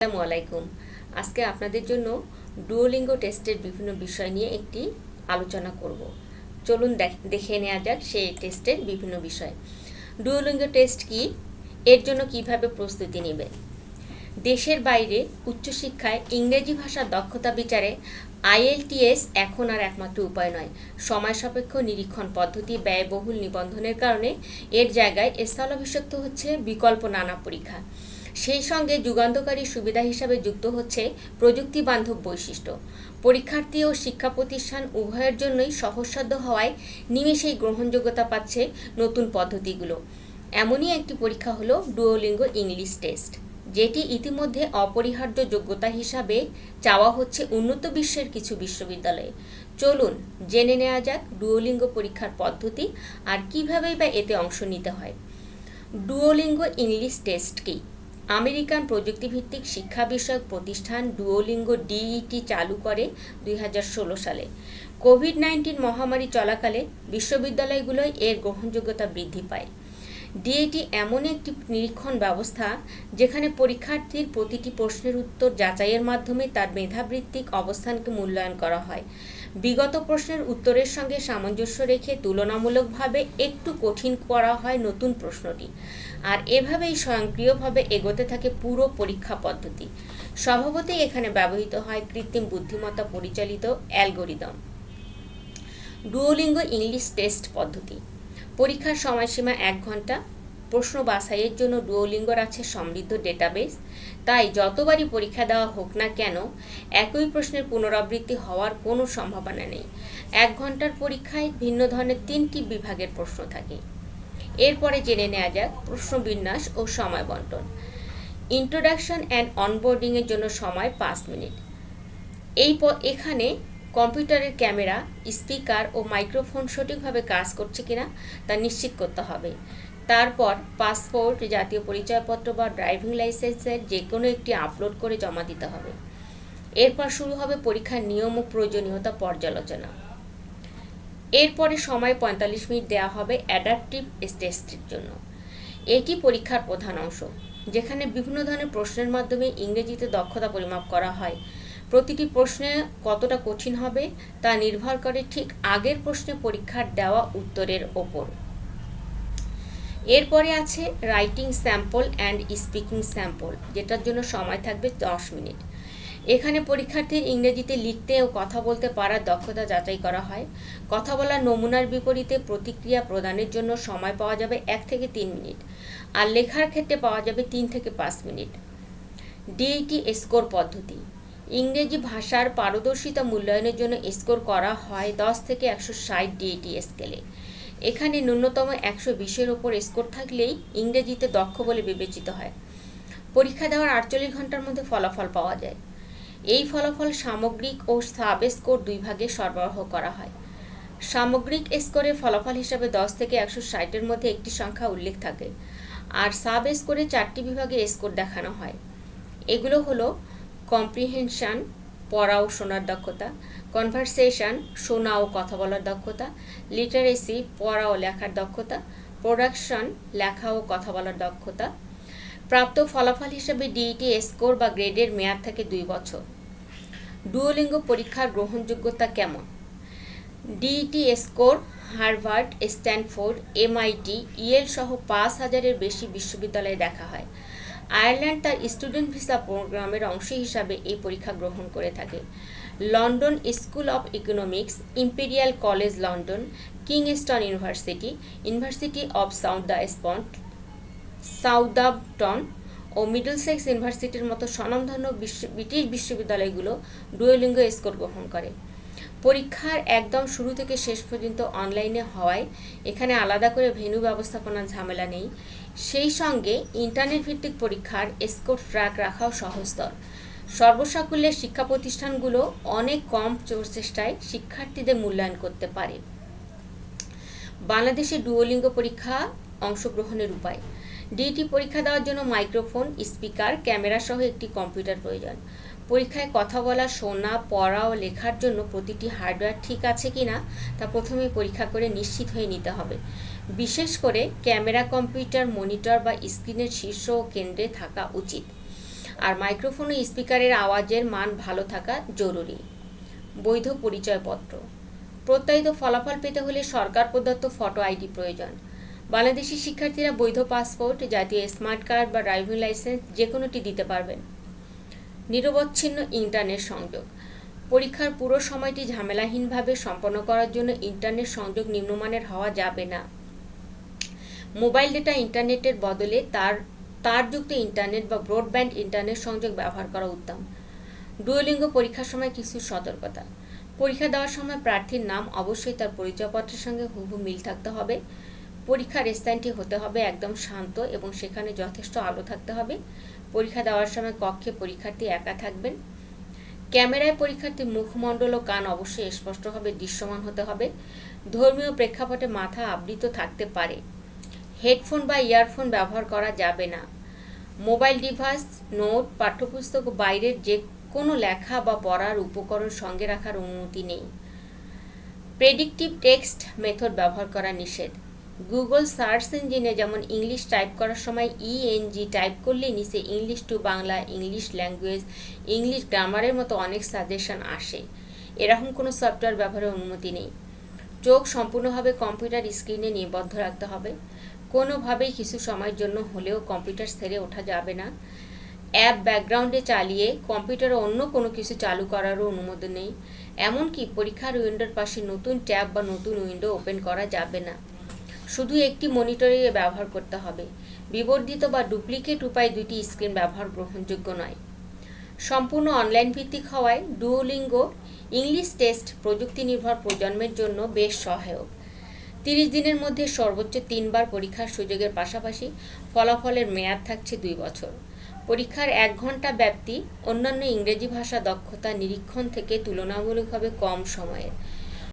আসসালামু আলাইকুম। আজকে আপনাদের জন্য ডুওলিঙ্গো টেস্টের বিভিন্ন বিষয় নিয়ে একটি আলোচনা করব। চলুন দেখে নেওয়া যাক সেই টেস্টের বিভিন্ন বিষয়। ডুওলিঙ্গো টেস্ট কি, এর জন্য কিভাবে প্রস্তুতি নেবে। দেশের বাইরে উচ্চশিক্ষায় ইংরেজি ভাষার দক্ষতা বিচারে আইএলটিএস এখন আর একমাত্র উপায় নয়। সময় সাপেক্ষ নিরীক্ষণ পদ্ধতি, ব্যয়বহুল নিবন্ধনের কারণে এর জায়গায় স্থলাভিষিক্ত হচ্ছে বিকল্প নানা পরীক্ষা। সেই সঙ্গে যুগান্তকারী সুবিধা হিসাবে যুক্ত হচ্ছে প্রযুক্তি বান্ধব বৈশিষ্ট্য। পরীক্ষার্থী ও শিক্ষা প্রতিষ্ঠান উভয়ের জন্যই সহজসাধ্য হওয়ায় নিমেষেই গ্রহণযোগ্যতা পাচ্ছে নতুন পদ্ধতিগুলো। এমনই একটি পরীক্ষা হলো ডুওলিঙ্গো ইংলিশ টেস্ট, যেটি ইতিমধ্যে অপরিহার্য যোগ্যতা হিসাবে চাওয়া হচ্ছে উন্নত বিশ্বের কিছু বিশ্ববিদ্যালয়ে। চলুন জেনে নেওয়া যাক ডুওলিঙ্গো পরীক্ষার পদ্ধতি আর কীভাবেই বা এতে অংশ নিতে হয়। ডুওলিঙ্গো ইংলিশ টেস্ট কি? আমেরিকান প্রযুক্তিভিত্তিক শিক্ষা বিষয়ক প্রতিষ্ঠান ডুওলিঙ্গো ডিইটি চালু করে 2016 সালে। কোভিড-19 মহামারী চলাকালে বিশ্ববিদ্যালয়গুলোয় এর গ্রহণযোগ্যতা বৃদ্ধি পায়। ডিইটি এমন একটি নিরীক্ষণ ব্যবস্থা যেখানে পরীক্ষার্থীর প্রতিটি প্রশ্নের উত্তর যাচাইয়ের মাধ্যমে তার মেধাবৃত্তিক অবস্থানকে মূল্যায়ন করা হয়। বিগত প্রশ্নের উত্তরের সঙ্গে সামঞ্জস্য রেখে তুলনামূলকভাবে একটু কঠিন করা হয় নতুন প্রশ্নটি, আর এভাবেই স্বয়ংক্রিয়ভাবে এগোতে থাকে পুরো পরীক্ষা পদ্ধতি। স্বভাবতই এখানে ব্যবহৃত হয় কৃত্রিম বুদ্ধিমত্তা পরিচালিত অ্যালগোরিদম। ডুওলিঙ্গো ইংলিশ টেস্ট পদ্ধতি। পরীক্ষার সময়সীমা 1 ঘন্টা। প্রশ্ন বাছাইয়ের জন্য ডুওলিঙ্গোর আছে সমৃদ্ধ ডেটাবেস, তাই যতবারই পরীক্ষা দেওয়া হোক না কেন একই প্রশ্নের পুনরাবৃত্তি হওয়ার কোনো সম্ভাবনা নেই। 1 ঘন্টার পরীক্ষায় ভিন্ন ধরনের 3টি বিভাগের প্রশ্ন থাকে। এরপরে জেনে নেওয়া যাক প্রশ্নবিন্যাস ও সময় বন্টন। ইন্ট্রোডাকশন অ্যান্ড অনবোর্ডিংয়ের জন্য সময় 5 মিনিট। এখানে কম্পিউটারের ক্যামেরা, স্পিকার ও মাইক্রোফোন সঠিকভাবে কাজ করছে কিনা তা নিশ্চিত করতে হবে। তারপর পাসপোর্ট, জাতীয় পরিচয়পত্র বা ড্রাইভিং লাইসেন্সের যে কোনো একটি আপলোড করে জমা দিতে হবে। এরপর শুরু হবে পরীক্ষার নিয়ম ও প্রয়োজনীয়তা পর্যালোচনা। এরপরে সময় 45 মিনিট দেওয়া হবে অ্যাডাপটিভ টেস্টের জন্য। এটি পরীক্ষার প্রধান অংশ, যেখানে বিভিন্ন ধরনের প্রশ্নের মাধ্যমে ইংরেজিতে দক্ষতা পরিমাপ করা হয়। প্রতিটি প্রশ্নে কতটা কঠিন হবে তা নির্ভর করে ঠিক আগের প্রশ্নে পরীক্ষার দেওয়া উত্তরের ওপর। এরপরে আছে writing sample and speaking sample, যেটার জন্য সময় থাকবে 10 মিনিট। এখানে পরীক্ষার্থীর ইংরেজিতে লিখতে ও কথা বলতে পারার দক্ষতা যাচাই করা হয়। কথা বলার নমুনার বিপরীতে প্রতিক্রিয়া প্রদানের জন্য সময় পাওয়া যাবে 1 থেকে 3 মিনিট, আর লেখার ক্ষেত্রে পাওয়া যাবে 3 থেকে 5 মিনিট। ডিইটি স্কোর পদ্ধতি। ইংরেজি ভাষার পারদর্শিতা মূল্যায়নের জন্য স্কোর করা হয় 10 থেকে 160 ডিইটি স্কেলে। এখানে ন্যূনতম 120-এর ওপর স্কোর থাকলেই ইংরেজিতে দক্ষ বলে বিবেচিত হয়। পরীক্ষা দেওয়ার 48 ঘন্টার মধ্যে ফলাফল পাওয়া যায়। এই ফলাফল সামগ্রিক ও সাব স্কোর 2 ভাগে সরবরাহ করা হয়। সামগ্রিক স্কোরের ফলাফল হিসাবে 10 থেকে 160-এর মধ্যে একটি সংখ্যা উল্লেখ থাকে, আর সাব স্কোরে 4টি বিভাগে স্কোর দেখানো হয়। এগুলো হলো কম্প্রিহেনশন, পড়া ও শোনার দক্ষতা; কনভারসেশন, শোনা ও কথা বলার দক্ষতা; লিটারেসি, পড়া ও লেখার দক্ষতা; প্রোডাকশন, লেখা ও কথা বলার দক্ষতা। প্রাপ্ত ফলাফল হিসেবে ডিইটি স্কোর বা গ্রেডের মেয়াদ থাকে 2 বছর। ডুওলিঙ্গো পরীক্ষার গ্রহণযোগ্যতা কেমন? DET score Harvard, Stanford, MIT, Yale সহ 5000-এর বেশি বিশ্ববিদ্যালয়ে দেখা হয়। আয়ারল্যান্ড তার স্টুডেন্ট ভিসা প্রোগ্রামের অংশ হিসাবে এই পরীক্ষা গ্রহণ করে থাকে। London School of Economics, Imperial College London, Kingston University, University of Southampton ও মিডলসেক্স ইউনিভার্সিটির মতো স্বনামধন্য ব্রিটিশ বিশ্ববিদ্যালয়গুলো ডুওলিঙ্গো স্কোর গ্রহণ করে। পরীক্ষার একদম শুরু থেকে শেষ পর্যন্ত অনলাইনে হওয়ায় এখানে আলাদা করে ভেন্যু ব্যবস্থাপনার ঝামেলা নেই। সেই সঙ্গে ইন্টারনেট ভিত্তিক পরীক্ষার স্কোর ট্র্যাক রাখাও সহজতর। সর্বসাকুল্যে শিক্ষা প্রতিষ্ঠানগুলো অনেক কম প্রচেষ্টায় শিক্ষার্থীদের মূল্যায়ন করতে পারে। বাংলাদেশে ডুওলিঙ্গো পরীক্ষা অংশগ্রহণের উপায়। ডিইটি পরীক্ষা দেওয়ার জন্য মাইক্রোফোন, স্পিকার, ক্যামেরা সহ একটি কম্পিউটার প্রয়োজন। পরীক্ষায় কথা বলা, শোনা, পড়া ও লেখার জন্য প্রতিটি হার্ডওয়্যার ঠিক আছে কিনা তা প্রথমে পরীক্ষা করে নিশ্চিত হয়ে নিতে হবে। বিশেষ করে ক্যামেরা, কম্পিউটার, মনিটর বা স্ক্রিনের শীর্ষ ও কেন্দ্রে থাকা উচিত। আর মাইক্রোফোন ও স্পিকারের আওয়াজের মান ভালো থাকা জরুরি। বৈধ পরিচয়পত্র। প্রত্যায়িত ফলাফল পেতে হলে সরকার প্রদত্ত ফটো আইডি প্রয়োজন। বাংলাদেশি শিক্ষার্থীরা বৈধ পাসপোর্ট, জাতীয় স্মার্ট কার্ড বা ড্রাইভিং লাইসেন্স যে কোনোটি দিতে পারবেন। নিরবচ্ছিন্ন ইন্টারনেট সংযোগ। পরীক্ষার পুরো সময়টি ঝামেলাহীনভাবে সম্পন্ন করার জন্য ইন্টারনেট সংযোগ নিম্নমানের হওয়া যাবে না। মোবাইল ডেটা ইন্টারনেটের বদলে তারযুক্ত ইন্টারনেট বা ব্রডব্যান্ড ইন্টারনেট সংযোগ ব্যবহার করা উত্তম। ডুয়োলিঙ্গো পরীক্ষার সময় কিছু সতর্কতা। পরীক্ষা দেওয়ার সময় প্রার্থীর নাম অবশ্যই তার পরিচয়পত্রের সঙ্গে হুবহু মিল থাকতে হবে। পরীক্ষার স্থানটি হতে হবে একদম শান্ত এবং সেখানে যথেষ্ট আলো থাকতে হবে। পরীক্ষা দেওয়ার সময় কক্ষে পরীক্ষার্থী একা থাকবেন। ক্যামেরায় পরীক্ষার্থীর মুখমণ্ডল ও কান অবশ্যই স্পষ্টভাবে দৃশ্যমান হতে হবে। ধর্মীয় প্রেক্ষাপটে মাথা আবৃত থাকতে পারে। হেডফোন বা ইয়ারফোন ব্যবহার করা যাবে না। মোবাইল ডিভাইস, নোট, পাঠ্যপুস্তক ও বাইরের যে কোনো লেখা বা পড়ার উপকরণ সঙ্গে রাখার অনুমতি নেই। প্রেডিক্টিভ টেক্সট মেথড ব্যবহার করা নিষেধ। গুগল সার্চ ইঞ্জিনে যেমন ইংলিশ টাইপ করার সময় ইএনজি টাইপ করলে নিচে English to Bangla, English language, English গ্রামারের মতো অনেক সাজেশন আসে। এরকম কোনো সফটওয়্যার ব্যবহারের অনুমতি নেই। চোখ সম্পূর্ণভাবে কম্পিউটার স্ক্রিনে নিবদ্ধ রাখতে হবে। কোনোভাবেই কিছু সময়ের জন্য হলেও কম্পিউটার ছেড়ে ওঠা যাবে না। অ্যাপ ব্যাকগ্রাউন্ডে চালিয়ে কম্পিউটারে অন্য কোনো কিছু চালু করারও অনুমতি নেই। এমনকি পরীক্ষার উইন্ডোর পাশে নতুন ট্যাব বা নতুন উইন্ডো ওপেন করা যাবে না। শুধু একটি মনিটরে ব্যবহার করতে হবে। বিবর্ধিত বা ডুপ্লিকেট উপায়ে দুটি স্ক্রিন ব্যবহার গ্রহণযোগ্য নয়। সম্পূর্ণ অনলাইন ভিত্তিক হওয়ায় ডুয়োলিঙ্গো ইংলিশ টেস্ট প্রযুক্তি নির্ভর প্রজন্মের জন্য বেশ সহায়ক। 30 দিনের মধ্যে সর্বোচ্চ 3 বার পরীক্ষার সুযোগের পাশাপাশি ফলাফলের মেয়াদ থাকছে 2 বছর। পরীক্ষার 1 ঘন্টা ব্যাপ্তি অন্যান্য ইংরেজি ভাষা দক্ষতা নিরীক্ষণ থেকে তুলনামূলকভাবে কম সময়ের।